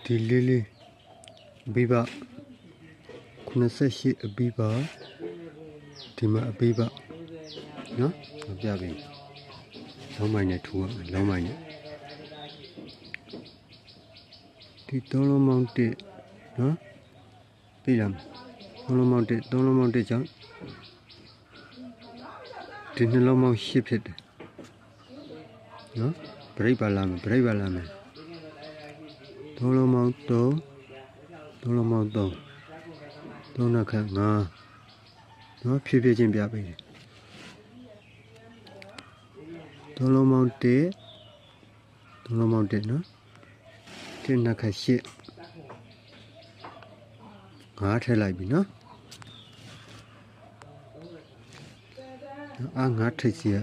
ဒီလေးလေးအပိပ98အပိပဒီမှာအပိပနော်ပြပြီလောင်းမိုင်းနဲ့ထူရမယ်လောင်းမိုင်းနဲ့ဒီ3လုံးမောင်းတစ်နော်ပြီလား3လုံးမောင်းတစ်3လုံးမောင်းတစ်ကြောင့်ဒီ2လုံးမောင်း8ဖြစ်တယ်နော်ဘရိတ်ပါလာမယ်ဘရိတ်ပါလာမယ်3လုံးမောင်း3လုံးမောင်း3နှစ်ခန့်5နော်ဖြည်းဖြည်းချင်းပြပေးတယ်3လုံးမောင်း1 3လုံးမောင်း1နော်1နှစ်ခန့်8 5ထည့်လိုက်ပြီနော်အား5ထိပ်စီက